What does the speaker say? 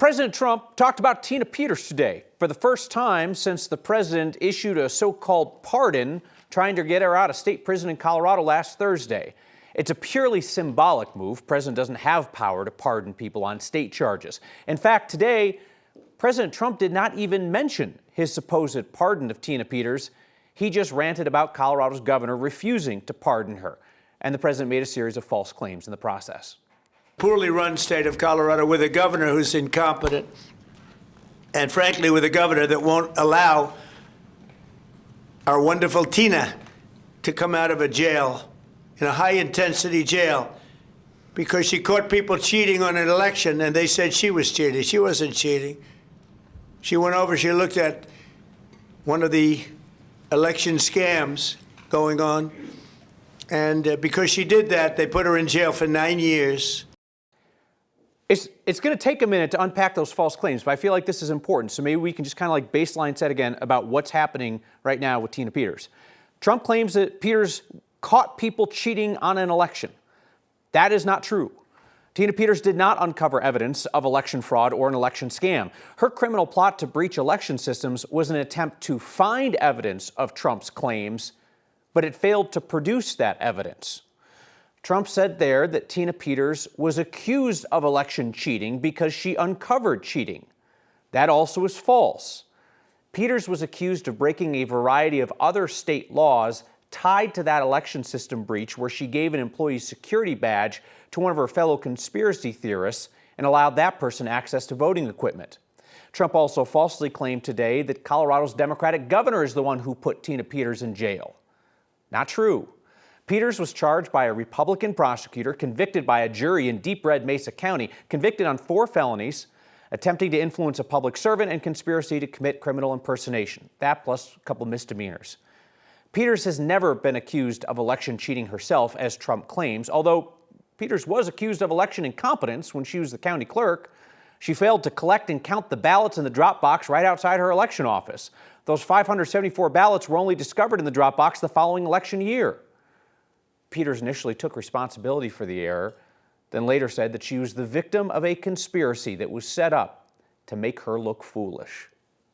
President Trump talked about Tina Peters today for the first time since the president issued a so-called pardon trying to get her out of state prison in Colorado last Thursday. It's a purely symbolic move. The president doesn't have power to pardon people on state charges. In fact, today, President Trump did not even mention his supposed pardon of Tina Peters. He just ranted about Colorado's governor refusing to pardon her. And the president made a series of false claims in the process. Poorly run state of Colorado with a governor who's incompetent, and frankly with a governor that won't allow our wonderful Tina to come out of a jail, in a high-intensity jail, because she caught people cheating on an election and they said she was cheating. She wasn't cheating. She went over, she looked at one of the election scams going on, and because she did that, they put her in jail for 9 years. It's going to take a minute to unpack those false claims, but I feel like this is important. So maybe we can just kind of like baseline set again about what's happening right now with Tina Peters. Trump claims that Peters caught people cheating on an election. That is not true. Tina Peters did not uncover evidence of election fraud or an election scam. Her criminal plot to breach election systems was an attempt to find evidence of Trump's claims, but it failed to produce that evidence. Trump said there that Tina Peters was accused of election cheating because she uncovered cheating. That also is false. Peters was accused of breaking a variety of other state laws tied to that election system breach, where she gave an employee's security badge to one of her fellow conspiracy theorists and allowed that person access to voting equipment. Trump also falsely claimed today that Colorado's Democratic governor is the one who put Tina Peters in jail. Not true. Peters was charged by a Republican prosecutor, convicted by a jury in Deep Red Mesa County, convicted on 4 felonies, attempting to influence a public servant and conspiracy to commit criminal impersonation. That plus a couple misdemeanors. Peters has never been accused of election cheating herself, as Trump claims, although Peters was accused of election incompetence when she was the county clerk. She failed to collect and count the ballots in the drop box right outside her election office. Those 574 ballots were only discovered in the drop box the following election year. Peters initially took responsibility for the error, then later said that she was the victim of a conspiracy that was set up to make her look foolish.